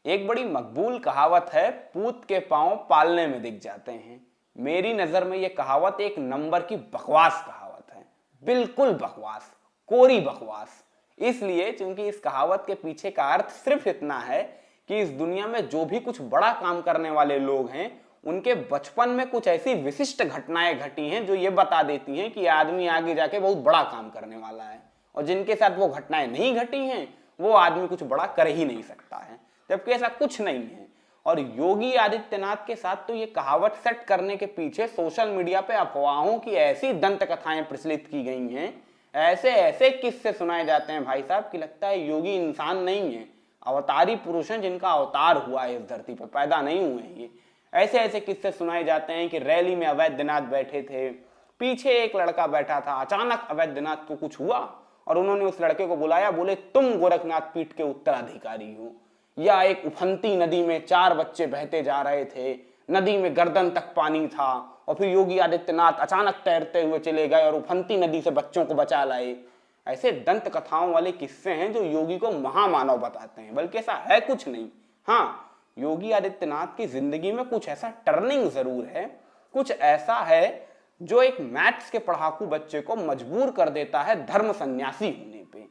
एक बड़ी मकबूल कहावत है, पूत के पांव पालने में दिख जाते हैं। मेरी नजर में यह कहावत एक नंबर की बकवास कहावत है, बिल्कुल बकवास, कोरी बकवास। इसलिए क्योंकि इस कहावत के पीछे का अर्थ सिर्फ इतना है कि इस दुनिया में जो भी कुछ बड़ा काम करने वाले लोग हैं, उनके बचपन में कुछ ऐसी विशिष्ट घटनाएं घटी हैं जो ये बता देती हैं कि आदमी आगे जाके बहुत बड़ा काम करने वाला है, और जिनके साथ वो घटनाएं नहीं घटी हैं वो आदमी कुछ बड़ा कर ही नहीं सकता है, जबकि ऐसा कुछ नहीं है। और योगी आदित्यनाथ के साथ तो ये कहावत सेट करने के पीछे सोशल मीडिया पे अफवाहों की ऐसी दंत कथाएं प्रचलित की गई हैं, ऐसे ऐसे किस्से सुनाए जाते हैं भाई साहब कि लगता है योगी इंसान नहीं है, अवतारी पुरुष हैं जिनका अवतार हुआ है इस धरती पर, पैदा नहीं हुए हैं ये। ऐसे ऐसे किस्से सुनाए जाते हैं कि रैली में अवैधनाथ बैठे थे, पीछे एक लड़का बैठा था, अचानक अवैधनाथ को कुछ हुआ और उन्होंने उस लड़के को बुलाया, बोले तुम गोरखनाथ पीठ के उत्तराधिकारी हो। या एक उफनती नदी में 4 बच्चे बहते जा रहे थे, नदी में गर्दन तक पानी था और फिर योगी आदित्यनाथ अचानक तैरते हुए चले गए और उफनती नदी से बच्चों को बचा लाए। ऐसे दंत कथाओं वाले किस्से हैं जो योगी को महामानव बताते हैं, बल्कि ऐसा है कुछ नहीं। हाँ, योगी आदित्यनाथ की जिंदगी में कुछ ऐसा टर्निंग जरूर है, कुछ ऐसा है जो एक मैथ्स के पढ़ाकू बच्चे को मजबूर कर देता है धर्म सन्यासी होने पे।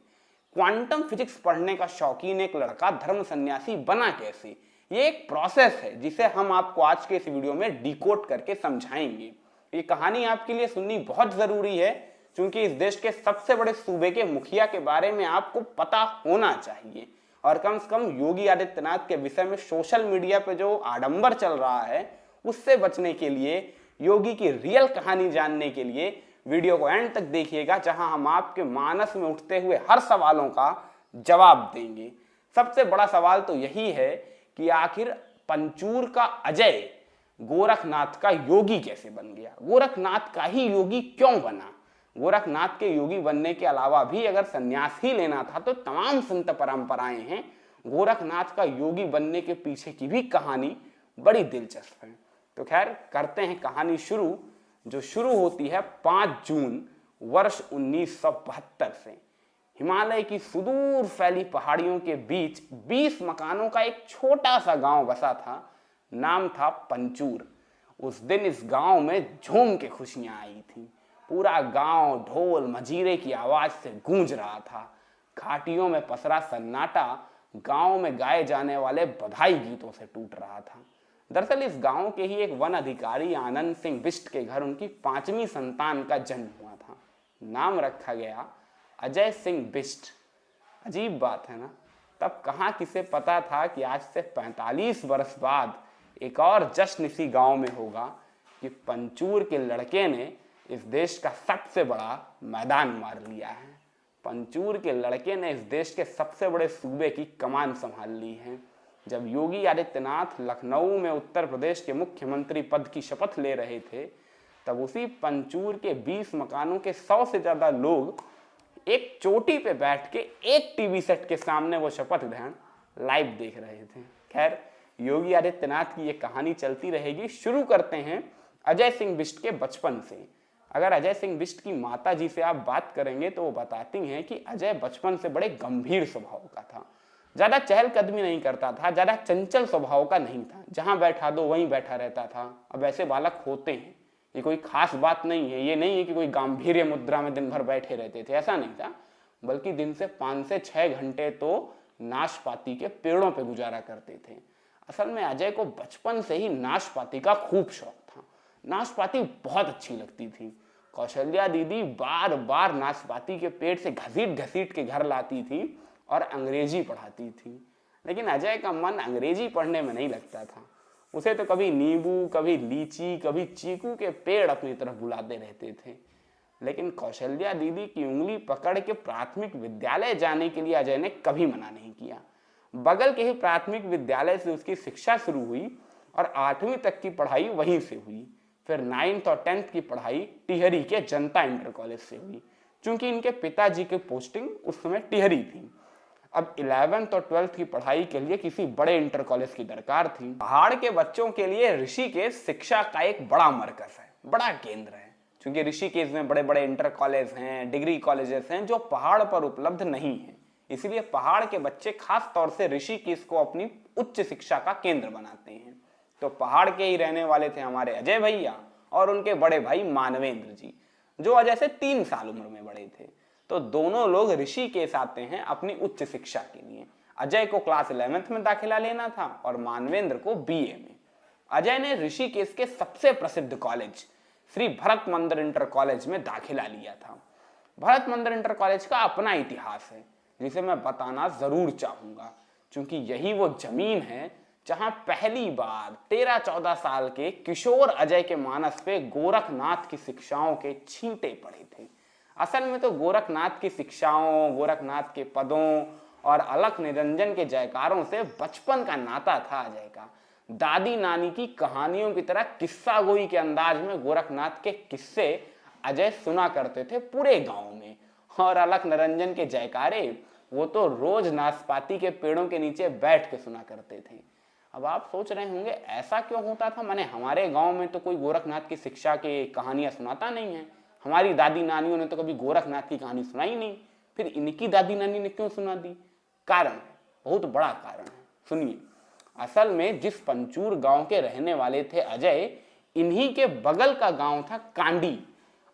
क्वांटम फिजिक्स पढ़ने का शौकीन एक लड़का धर्म सन्यासी बना कैसे, ये एक प्रोसेस है जिसे हम आपको आज के इस वीडियो में डिकोड करके समझाएंगे। ये कहानी आपके लिए सुननी बहुत जरूरी है, क्योंकि इस देश के सबसे बड़े सूबे के मुखिया के बारे में आपको पता होना चाहिए, और कम से कम योगी आदित्यनाथ के विषय में सोशल मीडिया पे जो आडंबर चल रहा है उससे बचने के लिए, योगी की रियल कहानी जानने के लिए वीडियो को एंड तक देखिएगा, जहां हम आपके मानस में उठते हुए हर सवालों का जवाब देंगे। सबसे बड़ा सवाल तो यही है कि आखिर पंचूर का अजय गोरखनाथ का योगी कैसे बन गया, गोरखनाथ का ही योगी क्यों बना। गोरखनाथ के योगी बनने के अलावा भी अगर संन्यास ही लेना था तो तमाम संत परंपराएं हैं, गोरखनाथ का योगी बनने के पीछे की भी कहानी बड़ी दिलचस्प है। तो खैर करते हैं कहानी शुरू, जो शुरू होती है 5 जून वर्ष 1972 से। हिमालय की सुदूर फैली पहाड़ियों के बीच 20 मकानों का एक छोटा सा गांव बसा था, नाम था पंचूर। उस दिन इस गांव में झूम के खुशियां आई थी। पूरा गांव ढोल मजीरे की आवाज से गूंज रहा था। घाटियों में पसरा सन्नाटा गांव में गाए जाने वाले बधाई गीतों से टूट रहा था। दरअसल इस गांव के ही एक वन अधिकारी आनंद सिंह बिष्ट के घर उनकी 5वीं संतान का जन्म हुआ था। नाम रखा गया अजय सिंह बिष्ट। अजीब बात है ना, तब कहाँ किसे पता था कि आज से 45 वर्ष बाद एक और जश्न इसी गांव में होगा कि पंचूर के लड़के ने इस देश का सबसे बड़ा मैदान मार लिया है। पंचूर के लड़के ने इस देश के सबसे बड़े सूबे की कमान संभाल ली है। जब योगी आदित्यनाथ लखनऊ में उत्तर प्रदेश के मुख्यमंत्री पद की शपथ ले रहे थे, तब उसी पंचूर के 20 मकानों के 100 से ज्यादा लोग एक चोटी पे बैठ के एक टीवी सेट के सामने वो शपथ ग्रहण लाइव देख रहे थे। खैर, योगी आदित्यनाथ की ये कहानी चलती रहेगी। शुरू करते हैं अजय सिंह बिष्ट के बचपन से। अगर अजय सिंह बिष्ट की माता जी से आप बात करेंगे तो वो बताती हैं कि अजय बचपन से बड़े गंभीर स्वभाव का था, ज्यादा चहलकदमी नहीं करता था, ज्यादा चंचल स्वभाव का नहीं था, जहां बैठा दो वहीं बैठा रहता था। अब ऐसे बालक होते हैं, ये कोई खास बात नहीं है। ये नहीं है कि कोई गांभीर्य मुद्रा में दिन भर बैठे रहते थे, ऐसा नहीं था, बल्कि दिन से 5 से 6 घंटे तो नाशपाती के पेड़ों पे गुजारा करते थे। असल में अजय को बचपन से ही नाशपाती का खूब शौक था। नाशपाती बहुत अच्छी लगती थी। कौशल्या दीदी बार बार नाशपाती के पेड़ से घसीट घसीट के घर लाती थी और अंग्रेजी पढ़ाती थी। लेकिन अजय का मन अंग्रेजी पढ़ने में नहीं लगता था। उसे तो कभी नींबू, कभी लीची, कभी चीकू के पेड़ अपनी तरफ बुलाते रहते थे। लेकिन कौशल्या दीदी की उंगली पकड़ के प्राथमिक विद्यालय जाने के लिए अजय ने कभी मना नहीं किया। बगल के ही प्राथमिक विद्यालय से उसकी शिक्षा शुरू हुई और 8वीं तक की पढ़ाई वहीं से हुई। फिर 9th और 10th की पढ़ाई टिहरी के जनता इंटर कॉलेज से हुई, क्योंकि इनके पिताजी की पोस्टिंग उस समय टिहरी थी। अब 11th और 12th की पढ़ाई के लिए किसी बड़े इंटर कॉलेज की दरकार थी। पहाड़ के बच्चों के लिए ऋषिकेश शिक्षा का एक बड़ा मरकज है, बड़ा केंद्र है, क्योंकि ऋषिकेश में बड़े बड़े इंटर कॉलेज हैं, डिग्री कॉलेजेस हैं जो पहाड़ पर उपलब्ध नहीं है। इसलिए पहाड़ के बच्चे खास तौर से ऋषिकेश को अपनी उच्च शिक्षा का केंद्र बनाते हैं। तो पहाड़ के ही रहने वाले थे हमारे अजय भैया और उनके बड़े भाई मानवेंद्र जी, जो अजय से 3 साल उम्र में बड़े थे। तो दोनों लोग ऋषिकेश आते हैं अपनी उच्च शिक्षा के लिए। अजय को क्लास 11th में दाखिला लेना था और मानवेंद्र को बीए में। अजय ने ऋषिकेश के सबसे प्रसिद्ध कॉलेज श्री भरत मंदिर इंटर कॉलेज में दाखिला लिया था। भरत मंदिर इंटर कॉलेज का अपना इतिहास है जिसे मैं बताना जरूर चाहूंगा, क्योंकि यही वो जमीन है जहां पहली बार 13-14 साल के किशोर अजय के मानस पे गोरखनाथ की शिक्षाओं के छींटे पड़े थे। असल में तो गोरखनाथ की शिक्षाओं, गोरखनाथ के पदों और अलख निरंजन के जयकारों से बचपन का नाता था अजय का। दादी नानी की कहानियों की तरह किस्सा गोई के अंदाज में गोरखनाथ के किस्से अजय सुना करते थे पूरे गांव में। और अलख निरंजन के जयकारे वो तो रोज नाशपाती के पेड़ों के नीचे बैठ के सुना करते थे। अब आप सोच रहे होंगे ऐसा क्यों होता था, माने हमारे गांव में तो कोई गोरखनाथ की शिक्षा की कहानियां सुनाता नहीं है, हमारी दादी नानियों ने तो कभी गोरखनाथ की कहानी सुनाई नहीं, फिर इनकी दादी नानी ने क्यों सुना दी? कारण है, बहुत बड़ा कारण है, सुनिए। असल में जिस पंचूर गांव के रहने वाले थे अजय, इन्हीं के बगल का गांव था कांडी,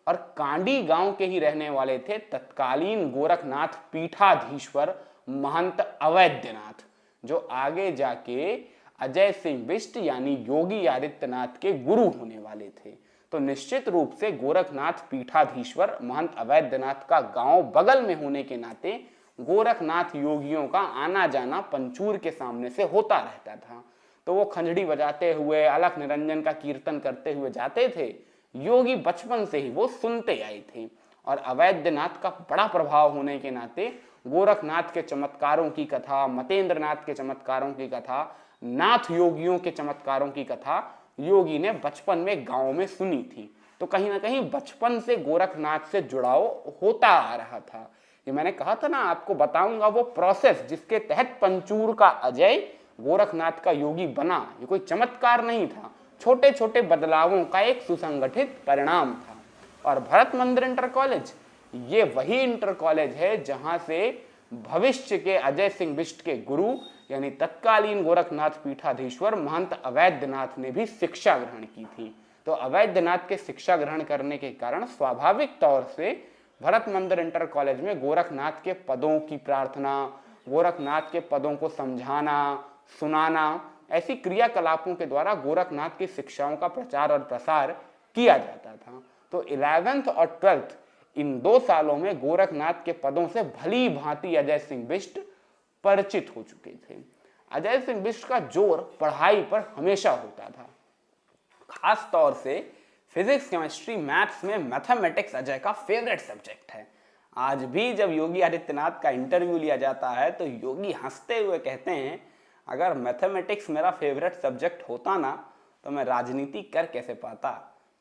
और कांडी गांव के ही रहने वाले थे तत्कालीन गोरखनाथ पीठाधीश्वर महंत अवैधनाथ, जो आगे जाके अजय सिंह बिष्ट यानी योगी आदित्यनाथ के गुरु होने वाले थे। तो निश्चित रूप से गोरखनाथ पीठाधीश्वर महंत अवैधनाथ का गांव बगल में होने के नाते गोरखनाथ योगियों का आना जाना पंचूर के सामने से होता रहता था। तो वो खंजड़ी बजाते हुए, अलख निरंजन का कीर्तन करते हुए जाते थे। योगी बचपन से ही वो सुनते आए थे और अवैधनाथ का बड़ा प्रभाव होने के नाते गोरखनाथ के चमत्कारों की कथा, मतेंद्रनाथ के चमत्कारों की कथा, नाथ योगियों के चमत्कारों की कथा योगी ने बचपन में गांव में सुनी थी। तो कहीं ना कहीं बचपन से गोरखनाथ से जुड़ाव होता आ रहा था। ये मैंने कहा था ना, आपको बताऊंगा वो प्रोसेस जिसके तहत पंचूर का अजय गोरखनाथ का योगी बना। ये कोई चमत्कार नहीं था, छोटे छोटे बदलावों का एक सुसंगठित परिणाम था। और भरत मंदिर इंटर कॉलेज ये वही इंटर कॉलेज है जहां से भविष्य के अजय सिंह बिष्ट के गुरु यानी तत्कालीन गोरखनाथ पीठाधीश्वर महंत अवैधनाथ ने भी शिक्षा ग्रहण की थी। तो अवैधनाथ के शिक्षा ग्रहण करने के कारण स्वाभाविक तौर से भरत मंदिर इंटर कॉलेज में गोरखनाथ के पदों की प्रार्थना, गोरखनाथ के पदों को समझाना, सुनाना, ऐसी क्रियाकलापों के द्वारा गोरखनाथ की शिक्षाओं का प्रचार और प्रसार किया जाता था। तो 11th और 12th इन 2 सालों में गोरखनाथ के पदों से भली भांति अजय सिंह बिष्ट परिचित हो चुके थे। अजय सिंह बिष्ट का जोर पढ़ाई पर हमेशा होता था, खास तौर से फिजिक्स, केमिस्ट्री, मैथ्स में मैथमेटिक्स अजय का फेवरेट सब्जेक्ट है। आज भी जब योगी आदित्यनाथ का इंटरव्यू लिया जाता है तो योगी हंसते हुए कहते हैं, अगर मैथमेटिक्स मेरा फेवरेट सब्जेक्ट होता ना तो मैं राजनीति कर कैसे पाता,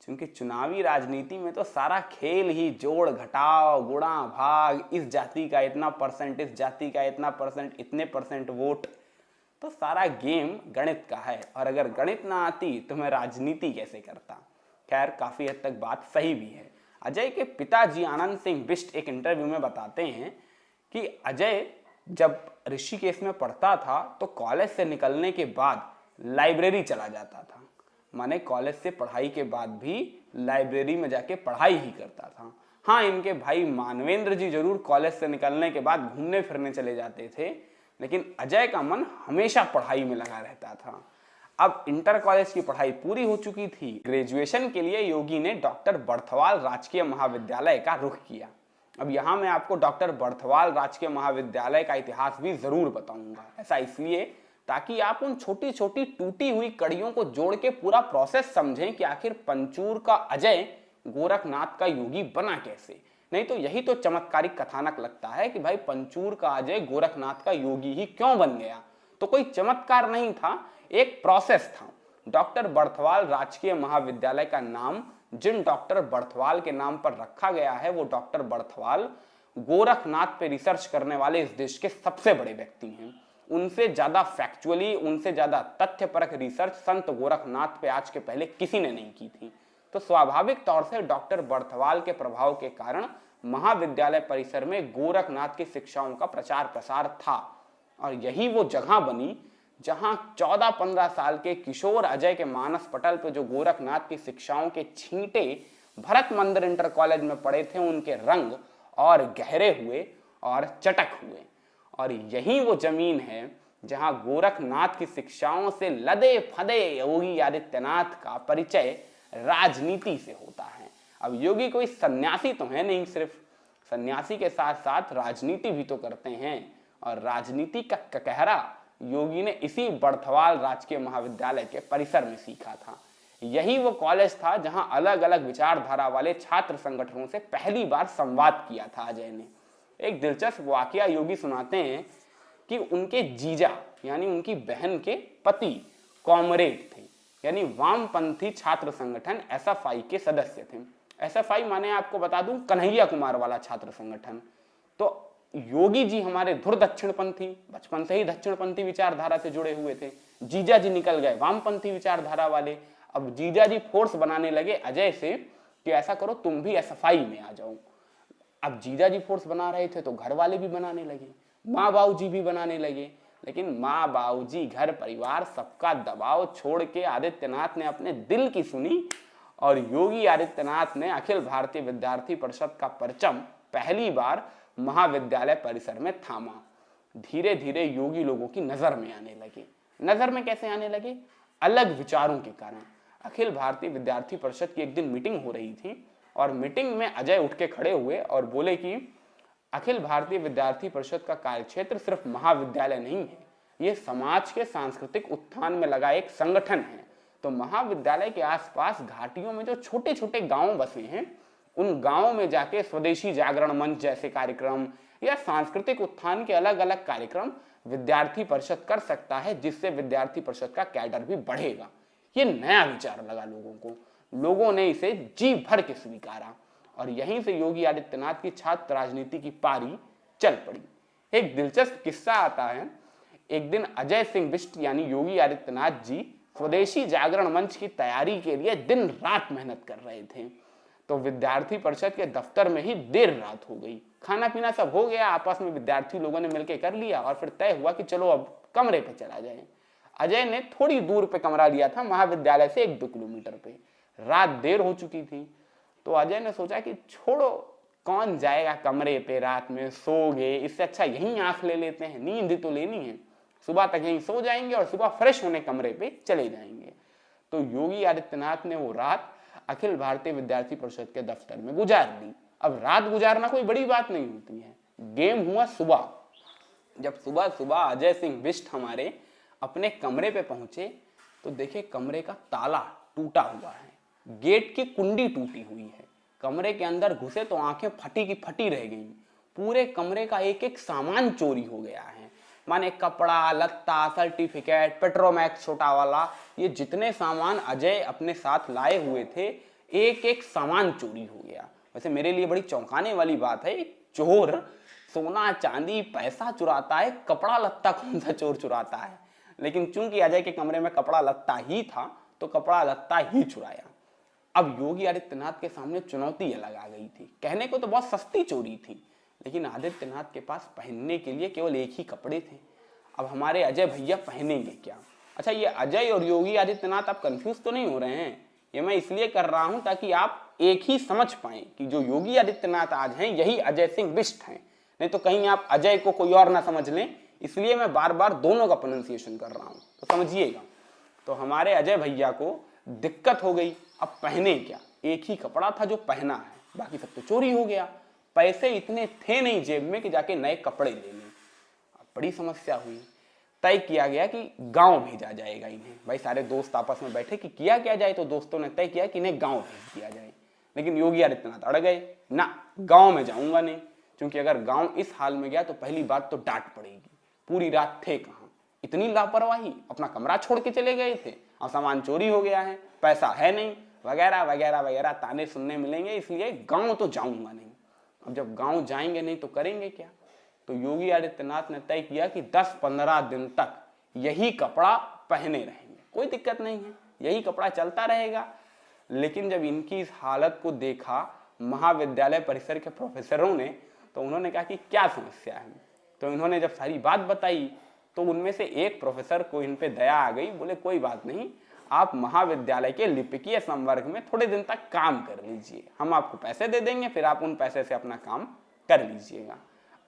क्योंकि चुनावी राजनीति में तो सारा खेल ही जोड़ घटाव, गुणा भाग, इस जाति का इतना परसेंट, इस जाति का इतना परसेंट, इतने परसेंट वोट, तो सारा गेम गणित का है। और अगर गणित ना आती तो मैं राजनीति कैसे करता। खैर, काफी हद तक बात सही भी है। अजय के पिताजी आनंद सिंह बिष्ट एक इंटरव्यू में बताते हैं कि अजय जब ऋषिकेश में पढ़ता था तो कॉलेज से निकलने के बाद लाइब्रेरी चला जाता था, माने कॉलेज से पढ़ाई के बाद भी लाइब्रेरी में जाके पढ़ाई ही करता था। हाँ, इनके भाई मानवेंद्र जी जरूर कॉलेज से निकलने के बाद घूमने फिरने चले जाते थे, लेकिन अजय का मन हमेशा पढ़ाई में लगा रहता था। अब इंटर कॉलेज की पढ़ाई पूरी हो चुकी थी। ग्रेजुएशन के लिए योगी ने डॉक्टर बर्थवाल राजकीय महाविद्यालय का रुख किया। अब यहाँ मैं आपको डॉक्टर बर्थवाल राजकीय महाविद्यालय का इतिहास भी जरूर बताऊंगा। ऐसा इसलिए ताकि आप उन छोटी छोटी टूटी हुई कड़ियों को जोड़ के पूरा प्रोसेस समझें कि आखिर पंचूर का अजय गोरखनाथ का योगी बना कैसे। नहीं तो यही तो चमत्कारिक कथानक लगता है कि भाई पंचूर का अजय गोरखनाथ का योगी ही क्यों बन गया। तो कोई चमत्कार नहीं था, एक प्रोसेस था। डॉक्टर बर्थवाल राजकीय महाविद्यालय का नाम जिन डॉक्टर बर्थवाल के नाम पर रखा गया है वो डॉक्टर बर्थवाल गोरखनाथ पे रिसर्च करने वाले इस देश के सबसे बड़े व्यक्ति हैं। उनसे ज्यादा फैक्चुअली, उनसे ज्यादा तथ्यपरक रिसर्च संत गोरखनाथ पे आज के पहले किसी ने नहीं की थी। तो स्वाभाविक तौर से डॉक्टर बर्थवाल के प्रभाव के कारण महाविद्यालय परिसर में गोरखनाथ की शिक्षाओं का प्रचार प्रसार था। और यही वो जगह बनी जहां 14-15 साल के किशोर अजय के मानस पटल पे जो गोरखनाथ की शिक्षाओं के छींटे भरत मंदिर इंटर कॉलेज में पड़े थे, उनके रंग और गहरे हुए और चटक हुए। और यही वो जमीन है जहां गोरखनाथ की शिक्षाओं से लदे फदे योगी आदित्यनाथ का परिचय राजनीति से होता है। अब योगी कोई सन्यासी तो है नहीं, सिर्फ सन्यासी के साथ साथ राजनीति भी तो करते हैं। और राजनीति का ककहरा योगी ने इसी बड़थवाल राजकीय महाविद्यालय के परिसर में सीखा था। यही वो कॉलेज था जहां अलग अलग विचारधारा वाले छात्र संगठनों से पहली बार संवाद किया था अजय ने। एक दिलचस्प वाकया योगी सुनाते हैं कि उनके जीजा यानी उनकी बहन के पति कॉमरेड थे, यानी वामपंथी छात्र संगठन एसएफआई के सदस्य थे। एसएफआई माने आपको बता दूं कन्हैया कुमार वाला छात्र संगठन। तो योगी जी हमारे धुर दक्षिणपंथी, बचपन से ही दक्षिणपंथी विचारधारा से जुड़े हुए थे। जीजा जी निकल गए वामपंथी विचारधारा वाले। अब जीजा जी फोर्स बनाने लगे अजय से कि ऐसा करो तुम भी एसएफआई में आ जाओ। अब जीजा जी फोर्स बना रहे थे तो घर वाले भी बनाने लगे, माँ बाबू जी भी बनाने लगे। लेकिन माँ बाबू जी, घर परिवार, सबका दबाव छोड़ के आदित्यनाथ ने अपने दिल की सुनी और योगी आदित्यनाथ ने अखिल भारतीय विद्यार्थी परिषद का परचम पहली बार महाविद्यालय परिसर में थामा। धीरे धीरे योगी लोगों की नजर में आने लगे। नजर में कैसे आने लगे? अलग विचारों के कारण। अखिल भारतीय विद्यार्थी परिषद की एक दिन मीटिंग हो रही थी और मीटिंग में अजय उठ के खड़े हुए और बोले कि अखिल भारतीय विद्यार्थी परिषद का कार्यक्षेत्र सिर्फ महाविद्यालय नहीं है, ये समाज के सांस्कृतिक उत्थान में लगा एक संगठन है। तो महाविद्यालय के आसपास घाटियों में जो छोटे छोटे गांव बसे हैं, उन गांवों में जाके स्वदेशी जागरण मंच जैसे कार्यक्रम या सांस्कृतिक उत्थान के अलग अलग कार्यक्रम विद्यार्थी परिषद कर सकता है, जिससे विद्यार्थी परिषद का कैडर भी बढ़ेगा। ये नया विचार लगा लोगों को, लोगों ने इसे जी भर के स्वीकारा और यहीं से योगी आदित्यनाथ की छात्र राजनीति की पारी चल पड़ी। एक दिलचस्प किस्सा आता है। एक दिन अजय सिंह बिष्ट यानी योगी आदित्यनाथ जी स्वदेशी जागरण मंच की तैयारी के लिए दिन रात मेहनत कर रहे थे। तो विद्यार्थी परिषद के दफ्तर में ही देर रात हो गई। खाना पीना सब हो गया, आपस में विद्यार्थी लोगों ने मिलकर कर लिया और फिर तय हुआ कि चलो अब कमरे पे चला जाए। अजय ने थोड़ी दूर पे कमरा लिया था, महाविद्यालय से 1-2 किलोमीटर पे। रात देर हो चुकी थी तो अजय ने सोचा कि छोड़ो, कौन जाएगा कमरे पे, रात में सो गए, इससे अच्छा यहीं आंख ले लेते हैं, नींद तो लेनी है, सुबह तक यहीं सो जाएंगे और सुबह फ्रेश होने कमरे पे चले जाएंगे। तो योगी आदित्यनाथ ने वो रात अखिल भारतीय विद्यार्थी परिषद के दफ्तर में गुजार ली। अब रात गुजारना कोई बड़ी बात नहीं होती है। गेम हुआ सुबह। जब सुबह सुबह अजय सिंह बिष्ट हमारे अपने कमरे पे पहुंचे तो देखे कमरे का ताला टूटा हुआ है, गेट की कुंडी टूटी हुई है। कमरे के अंदर घुसे तो आंखें फटी की फटी रह गई। पूरे कमरे का एक एक सामान चोरी हो गया है, माने कपड़ा लत्ता, सर्टिफिकेट, पेट्रोमैक्स छोटा वाला, ये जितने सामान अजय अपने साथ लाए हुए थे, एक एक सामान चोरी हो गया। वैसे मेरे लिए बड़ी चौंकाने वाली बात है, चोर सोना चांदी पैसा चुराता है, कपड़ा लत्ता कौन सा चोर चुराता है? लेकिन चूंकि अजय के कमरे में कपड़ा लत्ता ही था तो कपड़ा लत्ता ही चुराया। अब योगी आदित्यनाथ के सामने चुनौती अलग आ गई थी। कहने को तो बहुत सस्ती चोरी थी, लेकिन आदित्यनाथ के पास पहनने के लिए केवल एक ही कपड़े थे। अब हमारे अजय भैया पहनेंगे क्या? अच्छा, ये अजय और योगी आदित्यनाथ आप कंफ्यूज तो नहीं हो रहे हैं? ये मैं इसलिए कर रहा हूं ताकि आप एक ही समझ पाएं कि जो योगी आदित्यनाथ आज हैं यही अजय सिंह बिष्ट हैं। नहीं तो कहीं आप अजय को कोई और ना समझ लें, इसलिए मैं बार बार दोनों का प्रोनाउंसिएशन कर रहा हूं, तो समझिएगा। तो हमारे अजय भैया को दिक्कत हो गई, अब पहने क्या? एक ही कपड़ा था जो पहना है, बाकी सब तो चोरी हो गया। पैसे इतने थे नहीं जेब में कि जाके नए कपड़े ले लें। अब बड़ी समस्या हुई। तय किया गया कि गांव भेजा जाएगा इन्हें। भाई सारे दोस्त आपस में बैठे कि किया क्या जाए, तो दोस्तों ने तय किया कि इन्हें गांव भेज दिया जाए। लेकिन योगी आदित्यनाथ अड़ गए, ना गांव में जाऊंगा नहीं, क्योंकि अगर गांव इस हाल में गया तो पहली बात तो डांट पड़ेगी। पूरी रात थे कहाँ, इतनी लापरवाही, अपना कमरा छोड़ के चले गए थे और सामान चोरी हो गया है, पैसा है नहीं, वगैरह वगैरह वगैरह ताने सुनने मिलेंगे, इसलिए गांव तो जाऊंगा नहीं। अब जब गांव जाएंगे नहीं तो करेंगे क्या? तो योगी आदित्यनाथ ने तय किया कि 10-15 दिन तक यही कपड़ा पहने रहेंगे, कोई दिक्कत नहीं है, यही कपड़ा चलता रहेगा। लेकिन जब इनकी इस हालत को देखा, महाविद्यालय परिसर के प्रोफेसरों ने, तो उन्होंने कहा कि क्या समस्या है। तो इन्होंने जब सारी बात बताई तो उनमें से एक प्रोफेसर को इन पे दया आ गई। बोले कोई बात नहीं, आप महाविद्यालय के लिपिकीय संवर्ग में थोड़े दिन तक काम कर लीजिए, हम आपको पैसे दे देंगे, फिर आप उन पैसे से अपना काम कर लीजिएगा।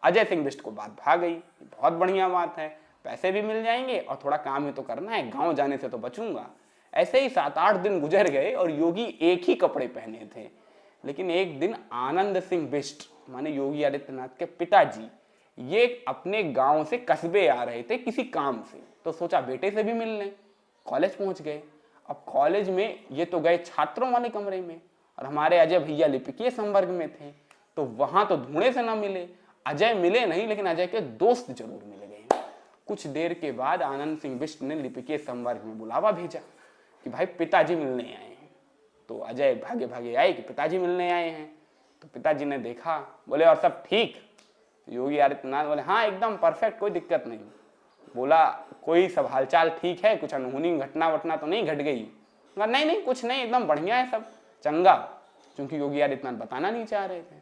अजय सिंह बिष्ट को बात भा गई, बहुत बढ़िया बात है, पैसे भी मिल जाएंगे और थोड़ा काम ही तो करना है, गांव जाने से तो बचूंगा। ऐसे ही 7-8 दिन गुजर गए और योगी एक ही कपड़े पहने थे। लेकिन एक दिन आनंद सिंह बिष्ट माने योगी आदित्यनाथ के पिताजी, ये अपने गांव से कस्बे आ रहे थे किसी काम से, तो सोचा बेटे से भी मिल लें। कॉलेज पहुंच गए। अब कॉलेज में ये तो गए छात्रों वाले कमरे में, और हमारे अजय भैया लिपिकीय संवर्ग में थे, तो वहां तो ढूंढे से ना मिले। अजय मिले नहीं, लेकिन अजय के दोस्त जरूर मिल गए। कुछ देर के बाद आनंद सिंह बिष्ट ने लिपिकीय संवर्ग में बुलावा भेजा कि भाई पिताजी मिलने आए हैं। तो अजय भागे भागे आए कि पिताजी मिलने आए हैं। तो पिताजी ने देखा, बोले और सब ठीक? योगी आदित्यनाथ बोले हाँ एकदम परफेक्ट, कोई दिक्कत नहीं। बोला कोई सब हालचाल ठीक है, कुछ अनहोनी घटना वटना तो नहीं घट गई? नहीं नहीं कुछ नहीं, एकदम बढ़िया है सब चंगा। क्योंकि योगी आदित्यनाथ बताना नहीं चाह रहे थे।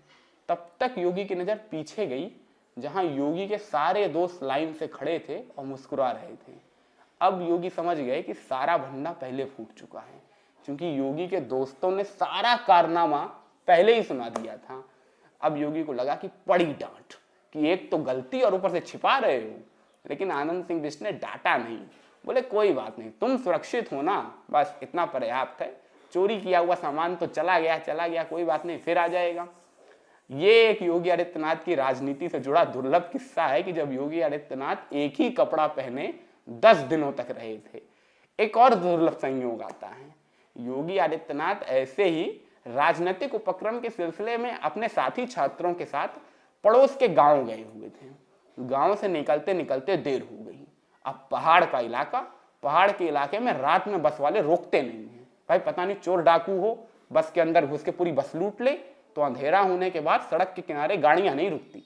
तब तक योगी की नजर पीछे गई, जहां योगी के सारे दोस्त लाइन से खड़े थे और मुस्कुरा रहे थे। अब योगी समझ गए कि सारा भंडा पहले फूट चुका है, क्योंकि योगी के दोस्तों ने सारा कारनामा पहले ही सुना दिया था। अब योगी को लगा कि पड़ी डांट कि एक तो गलती और ऊपर से छिपा रहे हो। लेकिन आनंद सिंह बिष्ट ने डांटा नहीं। बोले कोई बात नहीं, तुम सुरक्षित हो ना, बस इतना पर्याप्त है। चोरी किया हुआ सामान तो चला गया, कोई बात नहीं, फिर आ जाएगा। ये एक योगी आदित्यनाथ की राजनीति से जुड़ा दुर्लभ किस्सा है कि जब योगी आदित्यनाथ एक ही कपड़ा पहने 10 दिनों तक रहे थे। एक और दुर्लभ संयोग आता है, योगी आदित्यनाथ ऐसे ही राजनीतिक उपक्रम के सिलसिले में अपने साथी छात्रों के साथ पड़ोस के गांव गए हुए थे। गांव से निकलते निकलते देर हो गई। अब पहाड़ का इलाका, पहाड़ के इलाके में रात में बस वाले रोकते नहीं हैं। भाई पता नहीं चोर डाकू हो, बस के अंदर घुस के पूरी बस लूट ले, तो अंधेरा होने के बाद सड़क के किनारे गाड़ियां नहीं रुकती।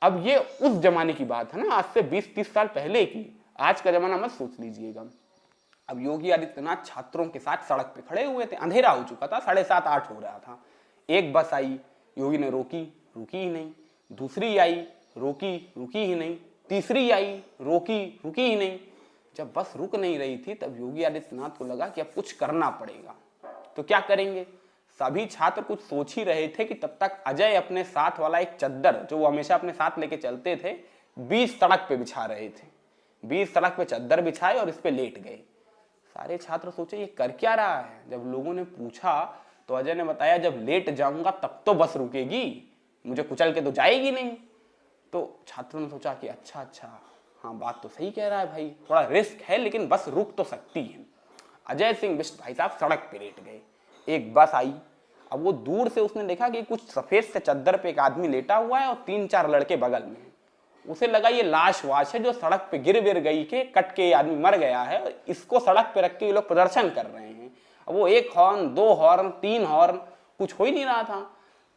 अब ये उस जमाने की बात है ना, आज से 20-30 साल पहले की, आज का जमाना मत सोच लीजिएगा। अब योगी आदित्यनाथ छात्रों के साथ सड़क पे खड़े हुए थे, अंधेरा हो चुका था, 7:30-8 हो रहा था। एक बस आई, योगी ने रोकी, रुकी ही नहीं। दूसरी आई, रोकी, रुकी ही नहीं। तीसरी आई, रोकी, रुकी ही नहीं। जब बस रुक नहीं रही थी तब योगी आदित्यनाथ को लगा कि अब कुछ करना पड़ेगा। तो क्या करेंगे? सभी छात्र कुछ सोच ही रहे थे कि तब तक अजय अपने साथ वाला एक चद्दर जो वो हमेशा अपने साथ लेके चलते थे, 20 सड़क पे बिछा रहे थे। 20 सड़क पे चद्दर बिछाए और इस पे लेट गए। सारे छात्र सोचे ये कर क्या रहा है। जब लोगों ने पूछा तो अजय ने बताया जब लेट जाऊंगा तब तो बस रुकेगी, मुझे कुचल के तो जाएगी नहीं। तो छात्रों ने सोचा कि अच्छा हाँ बात तो सही कह रहा है भाई, थोड़ा रिस्क है लेकिन बस रुक तो सकती है। अजय सिंह बिष्ट भाई साहब सड़क पे लेट गए। एक बस आई। अब वो दूर से उसने देखा कि कुछ सफेद से चद्दर पे एक आदमी लेटा हुआ है और 3-4 लड़के बगल में। उसे लगा ये लाश वाश है जो सड़क पे गिर गई के कट के आदमी मर गया है, इसको सड़क पे रख के ये लोग प्रदर्शन कर रहे हैं। अब वो 1 हॉर्न 2 हॉर्न 3 हॉर्न, कुछ हो ही नहीं रहा था।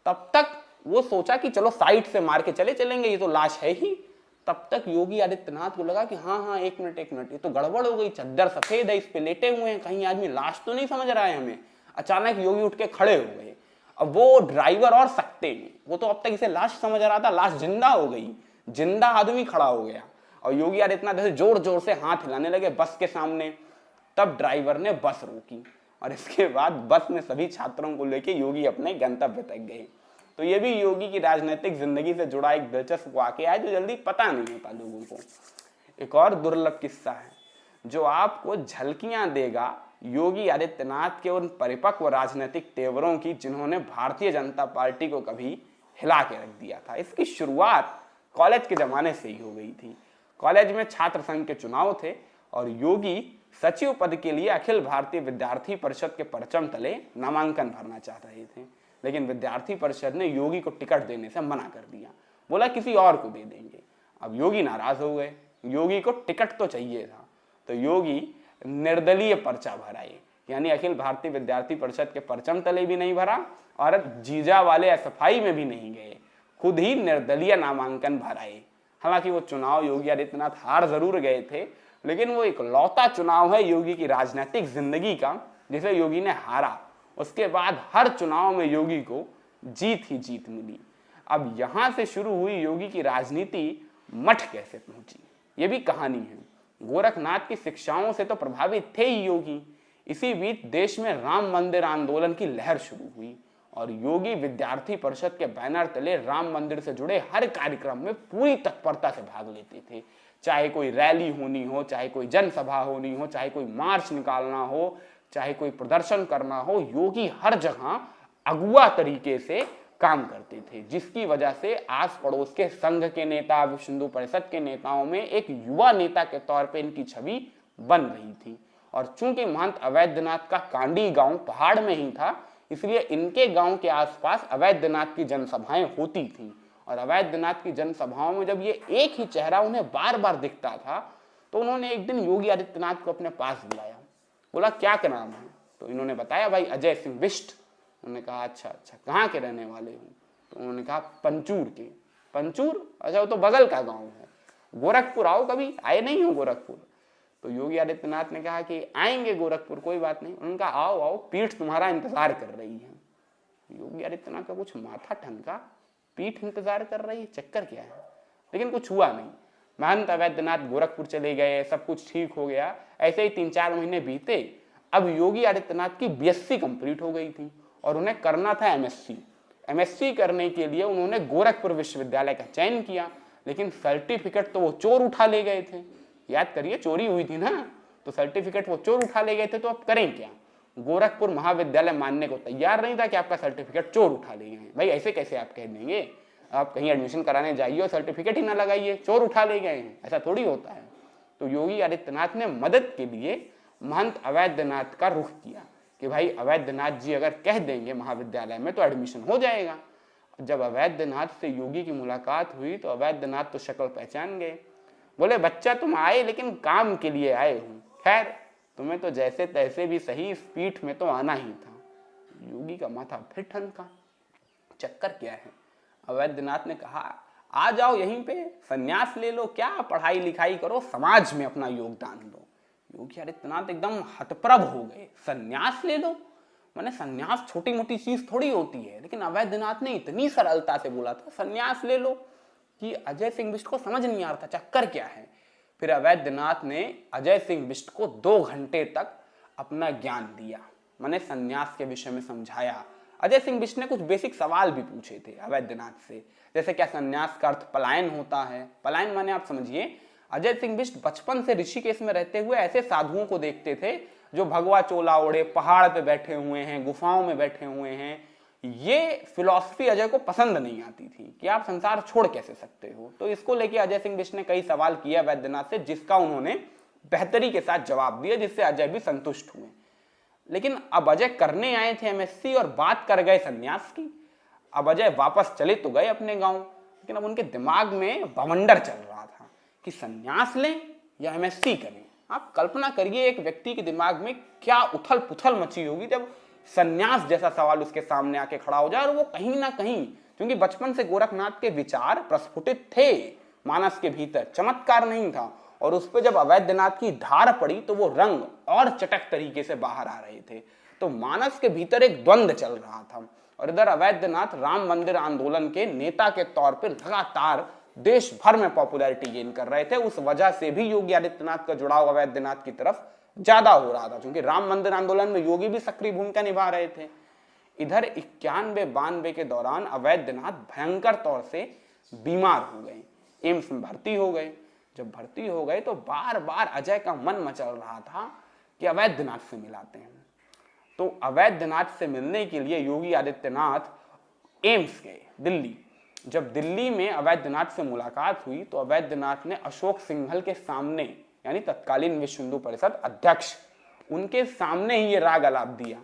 तब तक वो सोचा कि चलो साइड से मार के चलेंगे, ये तो लाश है ही। तब तक योगी आदित्यनाथ को लगा कि हाँ एक मिनट ये तो गड़बड़ हो गई, चद्दर सफेद है, इस पे लेटे हुए हैं, कहीं आदमी लाश तो नहीं समझ रहा है हमें। अचानक योगी उठ के खड़े हो गए। अब वो ड्राइवर और सकते नहीं, वो तो अब तक इसे लाश समझ रहा था, लाश जिंदा हो गई, जिंदा आदमी खड़ा हो गया। और योगी आदित्यनाथ जैसे जोर जोर से हाथ हिलाने लगे बस के सामने। तब ड्राइवर ने बस रोकी और इसके बाद बस में सभी छात्रों को लेके योगी अपने गंतव्य तक गए। तो ये भी योगी की राजनीतिक जिंदगी से जुड़ा एक दिलचस्प वाकया है जो जल्दी पता नहीं होता लोगों को। एक और दुर्लभ किस्सा है जो आपको झलकियां देगा योगी आदित्यनाथ के उन परिपक्व राजनीतिक तेवरों की जिन्होंने भारतीय जनता पार्टी को कभी हिला के रख दिया था। इसकी शुरुआत कॉलेज के जमाने से ही हो गई थी। कॉलेज में छात्र संघ के चुनाव थे और योगी सचिव पद के लिए अखिल भारतीय विद्यार्थी परिषद के परचम तले नामांकन भरना चाह रहे थे, लेकिन विद्यार्थी परिषद ने योगी को टिकट देने से मना कर दिया, बोला किसी और को दे देंगे। अब योगी नाराज हो गए, योगी को टिकट तो चाहिए था, तो योगी निर्दलीय पर्चा भराए, यानी अखिल भारतीय विद्यार्थी परिषद के परचम तले भी नहीं भरा और जीजा वाले एसएफआई में भी नहीं गए, खुद ही निर्दलीय नामांकन भराए। हालांकि वो चुनाव योगी आदित्यनाथ हार जरूर गए थे, लेकिन वो एक लौता चुनाव है योगी की राजनीतिक जिंदगी का जिसे योगी ने हारा। उसके बाद हर चुनाव में योगी को जीत ही जीत मिली। अब यहां से शुरू हुई योगी की राजनीति मठ कैसे पहुंची, ये भी कहानी है। गोरखनाथ की शिक्षाओं से तो प्रभावित थे ही योगी। इसी बीच देश में राम मंदिर आंदोलन की लहर शुरू हुई और योगी विद्यार्थी परिषद के बैनर तले राम मंदिर से जुड़े हर कार्यक्रम में पूरी तत्परता से भाग लेते थे। चाहे कोई रैली होनी हो, चाहे कोई जनसभा होनी हो, चाहे कोई मार्च निकालना हो, चाहे कोई प्रदर्शन करना हो, योगी हर जगह अगुआ तरीके से काम करते थे, जिसकी वजह से आस पड़ोस के संघ के नेता, विश्व हिंदू परिषद के नेताओं में एक युवा नेता के तौर पे इनकी छवि बन रही थी। और चूंकि महंत अवैधनाथ का कांडी गांव पहाड़ में ही था, इसलिए इनके गांव के आसपास अवैधनाथ की जनसभाएं होती थीं। और अवैधनाथ की जनसभाओं में जब ये एक ही चेहरा उन्हें बार बार दिखता था, तो उन्होंने एक दिन योगी आदित्यनाथ को अपने पास बुलाया। बोला क्या का नाम है? तो इन्होंने बताया भाई अजय सिंह बिष्ट। उन्होंने कहा अच्छा अच्छा, कहाँ के रहने वाले हो? तो उन्होंने कहा पंचूर के। पंचूर? अच्छा, वो तो बगल का गांव है। गोरखपुर आओ, कभी आए नहीं हो गोरखपुर? तो योगी आदित्यनाथ ने कहा कि आएंगे गोरखपुर, कोई बात नहीं। उन्होंने कहा आओ आओ, पीठ तुम्हारा इंतजार कर रही है। योगी आदित्यनाथ का कुछ माथा ठनका, पीठ इंतजार कर रही है, चक्कर क्या है? लेकिन कुछ हुआ नहीं। महंत अवैधनाथ गोरखपुर चले गए, सब कुछ ठीक हो गया। ऐसे ही 3-4 महीने बीते। अब योगी आदित्यनाथ की बीएससी कंप्लीट हो गई थी और उन्हें करना था एमएससी। एमएससी करने के लिए उन्होंने गोरखपुर विश्वविद्यालय का चयन किया, लेकिन सर्टिफिकेट तो वो चोर उठा ले गए थे। याद करिए, चोरी हुई थी ना, तो सर्टिफिकेट वो चोर उठा ले गए थे। तो अब करें क्या? गोरखपुर महाविद्यालय मानने को तैयार नहीं था कि आपका सर्टिफिकेट चोर उठा ले गए। भाई ऐसे कैसे आप कह देंगे? आप कहीं एडमिशन कराने जाइए और सर्टिफिकेट ही ना लगाइए, चोर उठा ले गए हैं, ऐसा थोड़ी होता है। तो योगी आदित्यनाथ ने मदद के लिए महंत अवैधनाथ का रुख किया कि भाई अवैधनाथ जी अगर कह देंगे महाविद्यालय में तो एडमिशन हो जाएगा। जब अवैधनाथ से योगी की मुलाकात हुई तो अवैधनाथ तो शक्ल पहचान गए। बोले बच्चा तुम आए लेकिन काम के लिए आए हो, खैर तुम्हें तो जैसे तैसे भी सही इस पीठ में तो आना ही था। योगी का माथा फिर ठनका, चक्कर क्या है? अवैधनाथ ने कहा आ जाओ यहीं पे, संन्यास ले लो, क्या पढ़ाई लिखाई करो, समाज में अपना योगदान दो। योगी आदित्यनाथ एकदम हतप्रभ हो गए। संन्यास ले लो? मैंने संन्यास छोटी मोटी चीज थोड़ी होती है। लेकिन अवैधनाथ ने इतनी सरलता से बोला था संन्यास ले लो कि अजय सिंह बिष्ट को समझ नहीं आ रहा था चक्कर क्या है। फिर अवैधनाथ ने अजय सिंह बिष्ट को 2 घंटे तक अपना ज्ञान दिया, मैंने संन्यास के विषय में समझाया। अजय सिंह बिष्ट ने कुछ बेसिक सवाल भी पूछे थे अवैधनाथ से, जैसे क्या संन्यास का अर्थ पलायन होता है? पलायन माने आप समझिए, अजय सिंह बिष्ट बचपन से ऋषिकेश में रहते हुए ऐसे साधुओं को देखते थे जो भगवा चोला ओढ़े पहाड़ पे बैठे हुए हैं, गुफाओं में बैठे हुए हैं। ये फिलॉसफी अजय को पसंद नहीं आती थी कि आप संसार छोड़ कैसे सकते हो। तो इसको लेके अजय सिंह बिष्ट ने कई सवाल किया वैद्यनाथ से, जिसका उन्होंने बेहतरी के साथ जवाब दिया, जिससे अजय भी संतुष्ट हुए। लेकिन अब अजय करने आए थे एमएससी और बात कर गए संन्यास की। अब अजय वापस चले तो गए अपने गांव, लेकिन अब उनके दिमाग में बवंडर चल रहा था कि संन्यास लें या एमएससी करें। आप कल्पना करिए एक व्यक्ति के दिमाग में क्या उथल पुथल मची होगी जब संन्यास जैसा सवाल उसके सामने आके खड़ा हो जाए। और वो कहीं ना कहीं, क्योंकि बचपन से गोरखनाथ के विचार प्रस्फुटित थे मानस के भीतर, चमत्कार नहीं था, और उस पर जब अवैधनाथ की धार पड़ी तो वो रंग और चटक तरीके से बाहर आ रहे थे। तो मानस के भीतर एक द्वंद्व चल रहा था, और इधर अवैधनाथ राम मंदिर आंदोलन के नेता के तौर पर लगातार देश भर में पॉपुलैरिटी गेन कर रहे थे। उस वजह से भी योगी आदित्यनाथ का जुड़ाव अवैधनाथ की तरफ ज्यादा हो रहा था, क्योंकि राम मंदिर आंदोलन में योगी भी सक्रिय भूमिका निभा रहे थे। इधर 91-92 के दौरान अवैधनाथ भयंकर तौर से बीमार हो गए, एम्स में भर्ती हो गए। जब भर्ती हो गए तो बार बार अजय का मन मचल रहा था कि अवैधनाथ से मिलाते हैं। तो अवैधनाथ से मिलने के लिए योगी आदित्यनाथ एम्स गए दिल्ली। जब दिल्ली में अवैधनाथ से मुलाकात हुई तो अवैधनाथ ने अशोक सिंघल के सामने, यानी तत्कालीन विश्व हिंदू परिषद अध्यक्ष, उनके सामने ही ये राग आलाप दिया।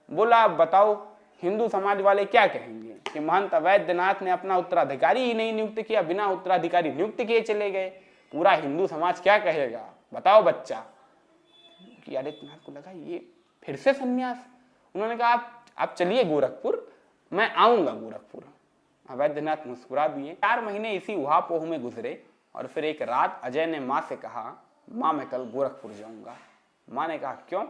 बोला बताओ हिंदू समाज वाले क्या कहेंगे कि महंत अवैधनाथ ने अपना उत्तराधिकारी ही नहीं नियुक्त किया, बिना उत्तराधिकारी नियुक्त किए चले गए, पूरा हिंदू समाज क्या कहेगा, बताओ बच्चा। कि आदित्यनाथ को लगा ये फिर से संन्यास। उन्होंने कहा आप चलिए गोरखपुर, मैं आऊंगा गोरखपुर। अवैधनाथ मुस्कुरा दिए। 4 महीने इसी उहापोह में गुजरे और फिर एक रात अजय ने माँ से कहा माँ मैं कल गोरखपुर जाऊंगा। माँ ने कहा क्यों?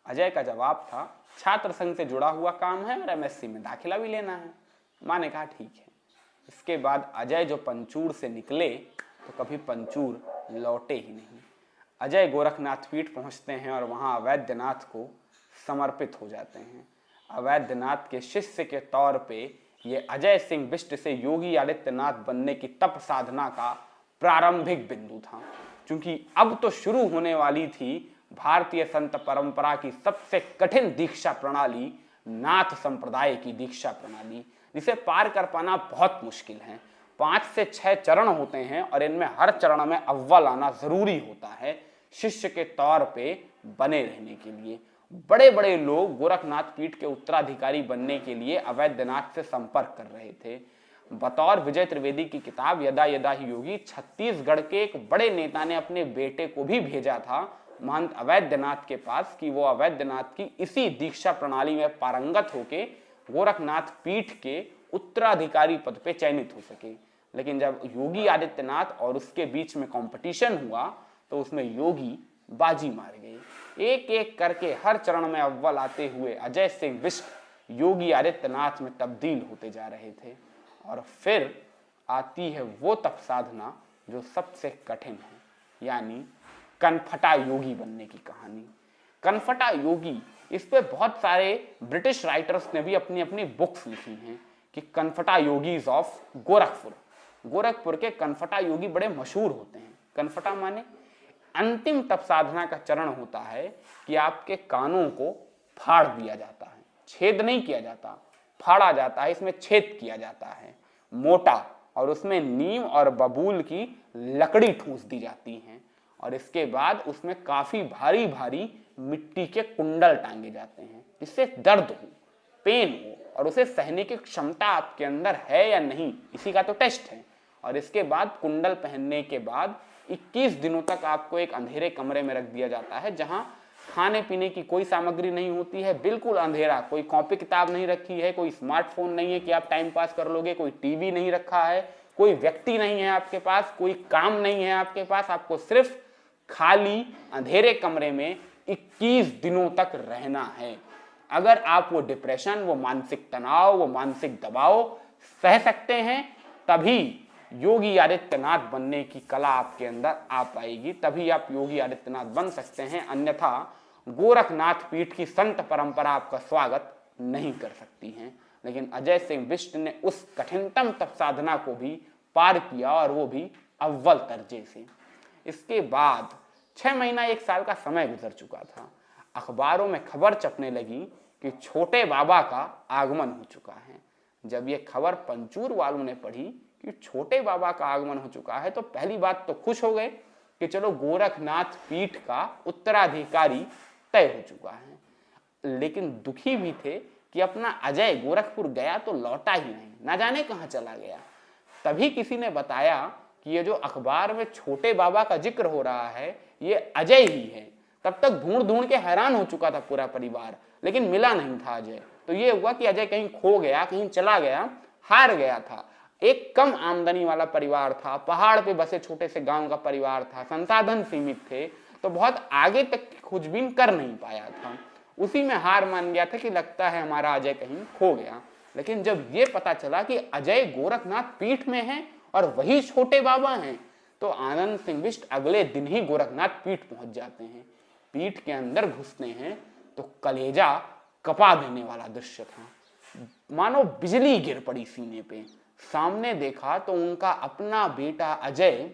अजय का जवाब था, छात्र संघ से जुड़ा हुआ काम है और एमएससी में दाखिला भी लेना है। माँ ने कहा ठीक है। इसके बाद अजय जो पंचूर से निकले तो कभी पंचूर लौटे ही नहीं। अजय गोरखनाथ पीठ पहुंचते हैं और वहां अवैधनाथ को समर्पित हो जाते हैं। अवैधनाथ के शिष्य के तौर पे ये अजय सिंह बिष्ट से योगी आदित्यनाथ बनने की तप साधना का प्रारंभिक बिंदु था, क्योंकि अब तो शुरू होने वाली थी भारतीय संत परंपरा की सबसे कठिन दीक्षा प्रणाली, नाथ संप्रदाय की दीक्षा प्रणाली, जिसे पार कर पाना बहुत मुश्किल है। 5 से 6 चरण होते हैं और इनमें हर चरण में अव्वल आना जरूरी होता है शिष्य के तौर पे बने रहने के लिए। बड़े बड़े लोग गोरखनाथ पीठ के उत्तराधिकारी बनने के लिए अवैधनाथ से संपर्क कर रहे थे। बतौर विजय त्रिवेदी की किताब यदा यदा ही योगी, छत्तीसगढ़ के एक बड़े नेता ने अपने बेटे को भी भेजा था महंत अवैधनाथ के पास कि वो अवैधनाथ की इसी दीक्षा प्रणाली में पारंगत होके गोरखनाथ पीठ के उत्तराधिकारी पद पे चयनित हो सके। लेकिन जब योगी आदित्यनाथ और उसके बीच में कंपटीशन हुआ तो उसमें योगी बाजी मार गए। एक एक करके हर चरण में अव्वल आते हुए अजय सिंह बिष्ट योगी आदित्यनाथ में तब्दील होते जा रहे थे। और फिर आती है वो तप साधना जो सबसे कठिन है, यानी कनफटा योगी बनने की कहानी। कनफटा योगी, इस पे बहुत सारे ब्रिटिश राइटर्स ने भी अपनी अपनी बुक्स लिखी हैं कि कनफटा योगीज ऑफ गोरखपुर। गोरखपुर के कनफटा योगी बड़े मशहूर होते हैं। कनफटा माने अंतिम तप साधना का चरण होता है कि आपके कानों को फाड़ दिया जाता है, छेद नहीं किया जाता, फाड़ा जाता है। इसमें छेद किया जाता है मोटा, और उसमें नीम और बबूल की लकड़ी ठूस दी जाती है, और इसके बाद उसमें काफी भारी भारी मिट्टी के कुंडल टांगे जाते हैं जिससे दर्द हो, पेन हो, और उसे सहने की क्षमता आपके अंदर है या नहीं, इसी का तो टेस्ट है। और इसके बाद कुंडल पहनने के बाद 21 दिनों तक आपको एक अंधेरे कमरे में रख दिया जाता है, जहां खाने पीने की कोई सामग्री नहीं होती है, बिल्कुल अंधेरा, कोई कॉपी किताब नहीं रखी है, कोई स्मार्टफोन नहीं है कि आप टाइम पास कर लोगे, कोई टीवी नहीं रखा है, कोई व्यक्ति नहीं है आपके पास, कोई काम नहीं है आपके पास, आपको सिर्फ खाली अंधेरे कमरे में 21 दिनों तक रहना है। अगर आप वो डिप्रेशन, वो मानसिक तनाव, वो मानसिक दबाव सह सकते हैं, तभी योगी आदित्यनाथ बनने की कला आपके अंदर आ पाएगी, तभी आप योगी आदित्यनाथ बन सकते हैं। अन्यथा गोरखनाथ पीठ की संत परंपरा आपका स्वागत नहीं कर सकती है। लेकिन अजय सिंह बिष्ट ने उस कठिनतम तप साधना को भी पार किया, और वो भी अव्वल दर्जे से। इसके बाद 6 महीना 1 साल का समय गुजर चुका था। अखबारों में खबर छपने लगी कि छोटे बाबा का आगमन हो चुका है। जब ये खबर पंचूर वालों ने पढ़ी कि छोटे बाबा का आगमन हो चुका है, तो पहली बात तो खुश हो गए कि चलो गोरखनाथ पीठ का उत्तराधिकारी तय हो चुका है। लेकिन दुखी भी थे कि अपना अजय गोरखपुर गया तो लौटा ही नहीं, ना जाने कहां चला गया। तभी किसी ने बताया कि ये जो अखबार में छोटे बाबा का जिक्र हो रहा है ये अजय ही है। तब तक ढूंढ ढूंढ के हैरान हो चुका था पूरा परिवार, लेकिन मिला नहीं था अजय। तो ये हुआ कि अजय कहीं खो गया, कहीं चला गया, हार गया था। एक कम आमदनी वाला परिवार था, पहाड़ पे बसे छोटे से गांव का परिवार था, संसाधन सीमित थे, तो बहुत आगे तक की खोजबीन कर नहीं पाया था। उसी में हार मान गया था कि लगता है हमारा अजय कहीं खो गया। लेकिन जब ये पता चला कि अजय गोरखनाथ पीठ में है और वही छोटे बाबा हैं, तो आनंद सिंह बिष्ट अगले दिन ही गोरखनाथ पीठ पहुंच जाते हैं। पीठ के अंदर घुसते हैं तो कलेजा कपा देने वाला दृश्य था, मानो बिजली गिर पड़ी सीने पे। सामने देखा तो उनका अपना बेटा अजय,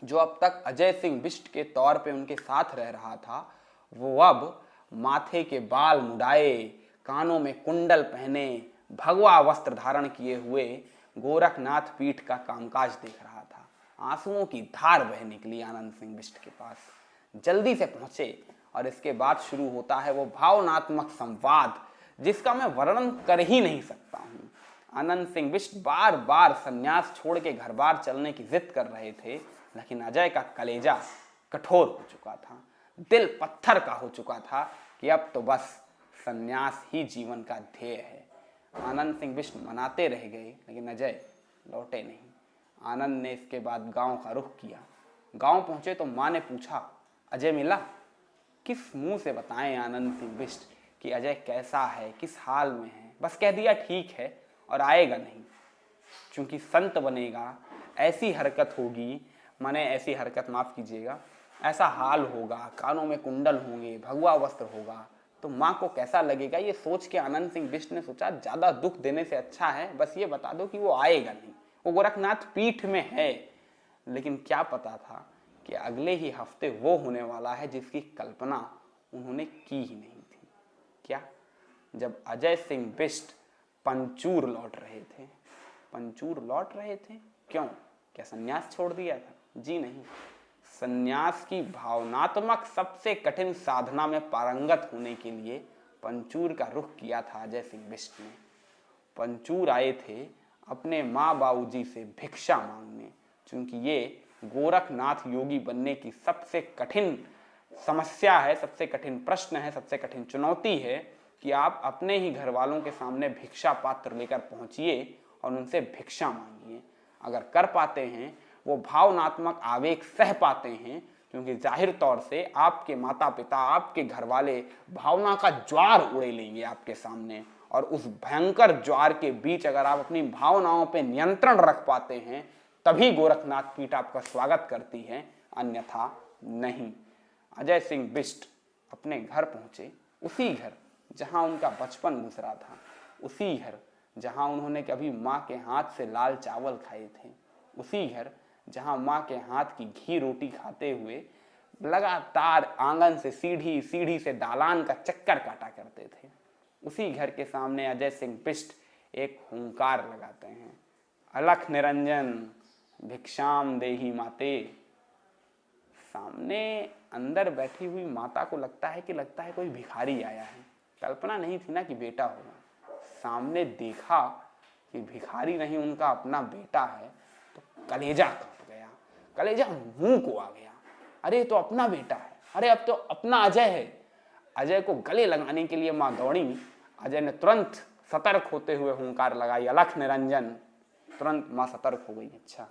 जो अब तक अजय सिंह बिष्ट के तौर पे उनके साथ रह रहा था, वो अब माथे के बाल मुड़ाए, कानों में कुंडल पहने, भगवा वस्त्र धारण किए हुए गोरखनाथ पीठ का कामकाज देख रहा था। आंसुओं की धार बह निकली आनंद सिंह बिष्ट के पास। जल्दी से पहुंचे और इसके बाद शुरू होता है वो भावनात्मक संवाद जिसका मैं वर्णन कर ही नहीं सकता हूं। आनंद सिंह बिष्ट बार बार संन्यास छोड़ के घर बार चलने की जिद कर रहे थे, लेकिन अजय का कलेजा कठोर हो चुका था, दिल पत्थर का हो चुका था कि अब तो बस संन्यास ही जीवन का ध्येय है। आनंद सिंह बिष्ट मनाते रह गए, लेकिन अजय लौटे नहीं। आनंद ने इसके बाद गांव का रुख किया। गांव पहुंचे तो मां ने पूछा, अजय मिला? किस मुंह से बताएं आनंद सिंह बिष्ट कि अजय कैसा है, किस हाल में है। बस कह दिया ठीक है और आएगा नहीं, क्योंकि संत बनेगा, ऐसी हरकत होगी, माने ऐसी हरकत, माफ कीजिएगा, ऐसा हाल होगा, कानों में कुंडल होंगे, भगवा वस्त्र होगा, तो माँ को कैसा लगेगा। ये सोच के आनंद सिंह बिष्ट ने सोचा ज्यादा दुख देने से अच्छा है बस ये बता दो कि वो आएगा नहीं, वो गोरखनाथ पीठ में है। लेकिन क्या पता था कि अगले ही हफ्ते वो होने वाला है जिसकी कल्पना उन्होंने की ही नहीं थी। क्या? जब अजय सिंह बिष्ट पंचूर लौट रहे थे। पंचूर लौट रहे थे क्यों? क्या संन्यास छोड़ दिया था? जी नहीं, संन्यास की भावनात्मक सबसे कठिन साधना में पारंगत होने के लिए पंचूर का रुख किया था अजय सिंह बिष्ट ने। पंचूर आए थे अपने माँ बाबूजी से भिक्षा मांगने, क्योंकि ये गोरखनाथ योगी बनने की सबसे कठिन समस्या है, सबसे कठिन प्रश्न है, सबसे कठिन चुनौती है कि आप अपने ही घर वालों के सामने भिक्षा पात्र लेकर पहुंचिए और उनसे भिक्षा मांगिए। अगर कर पाते हैं, वो भावनात्मक आवेग सह पाते हैं, क्योंकि जाहिर तौर से आपके माता पिता, आपके घर वाले भावना का ज्वार उड़े लेंगे आपके सामने, और उस भयंकर ज्वार के बीच अगर आप अपनी भावनाओं पे नियंत्रण रख पाते हैं तभी गोरखनाथ पीठ आपका स्वागत करती है, अन्यथा नहीं। अजय सिंह बिष्ट अपने घर पहुंचे, उसी घर जहां उनका बचपन गुजरा था, उसी घर जहां उन्होंने कभी माँ के हाथ से लाल चावल खाए थे, उसी घर जहां माँ के हाथ की घी रोटी खाते हुए लगातार आंगन से सीढ़ी, सीढ़ी से दालान का चक्कर काटा करते थे, उसी घर के सामने अजय सिंह बिष्ट एक हुंकार लगाते हैं, अलख निरंजन भिक्षाम देही माते। सामने अंदर बैठी हुई माता को लगता है कोई भिखारी आया है। कल्पना नहीं थी ना कि बेटा होगा। सामने देखा कि भिखारी नहीं, उनका अपना बेटा है, तो कलेजा कांप गया, कलेजा मुंह को आ गया। अरे तो अपना बेटा है, अरे अब तो अपना अजय है। अजय को गले लगाने के लिए माँ दौड़ी। अजय ने तुरंत सतर्क होते हुए हुंकार लगाई, अलख निरंजन। तुरंत माँ सतर्क हो गई। अच्छा,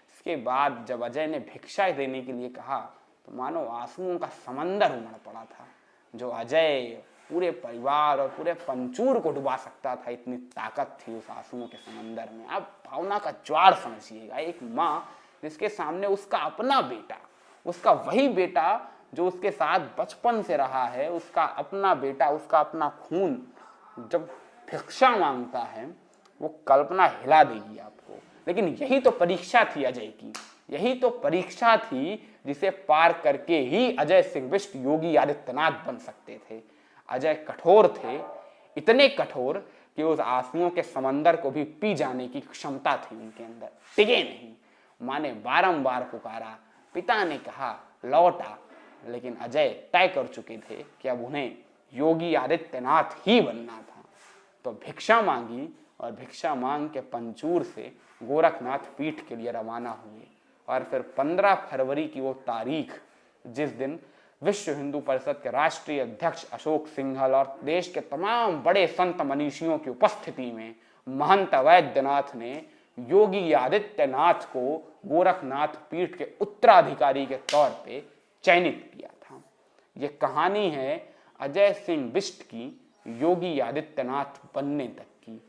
इसके बाद जब अजय ने भिक्षा देने के लिए कहा तो मानो आंसुओं का समंदर उमड़ पड़ा था, जो अजय, पूरे परिवार और पूरे पंचूर को डुबा सकता था, इतनी ताकत थी उस आंसुओं के समंदर में। आप भावना का ज्वार समझिएगा। एक माँ जिसके सामने उसका अपना बेटा, उसका वही बेटा जो उसके साथ बचपन से रहा है, उसका अपना बेटा, उसका अपना खून जब भिक्षा मांगता है, वो कल्पना हिला देगी आपको। लेकिन यही तो परीक्षा थी अजय की, यही तो परीक्षा थी जिसे पार करके ही अजय सिंह बिष्ट योगी आदित्यनाथ बन सकते थे। अजय कठोर थे, इतने कठोर कि उस आंसुओं के समंदर को भी पी जाने की क्षमता थी उनके अंदर। टिके नहीं। माँ ने बारंबार पुकारा, पिता ने कहा लौटा, लेकिन अजय तय कर चुके थे कि अब उन्हें योगी आदित्यनाथ ही बनना था। तो भिक्षा मांगी और भिक्षा मांग के पंचूर से गोरखनाथ पीठ के लिए रवाना हुए। और फिर 15 फरवरी की वो तारीख, जिस दिन विश्व हिंदू परिषद के राष्ट्रीय अध्यक्ष अशोक सिंघल और देश के तमाम बड़े संत मनीषियों की उपस्थिति में महंत वैद्यनाथ ने योगी आदित्यनाथ को गोरखनाथ पीठ के उत्तराधिकारी के तौर पे चयनित किया था। ये कहानी है अजय सिंह बिष्ट की योगी आदित्यनाथ बनने तक की।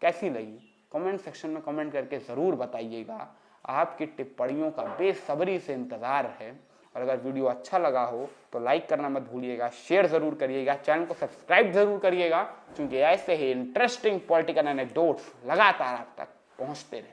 कैसी लगी? कमेंट सेक्शन में कमेंट करके ज़रूर बताइएगा। आपकी टिप्पणियों का बेसब्री से इंतज़ार है। और अगर वीडियो अच्छा लगा हो तो लाइक करना मत भूलिएगा, शेयर ज़रूर करिएगा, चैनल को सब्सक्राइब ज़रूर करिएगा, क्योंकि ऐसे ही इंटरेस्टिंग पॉलिटिकल एनेक्डोट्स लगातार आप तक पहुँचते रहे।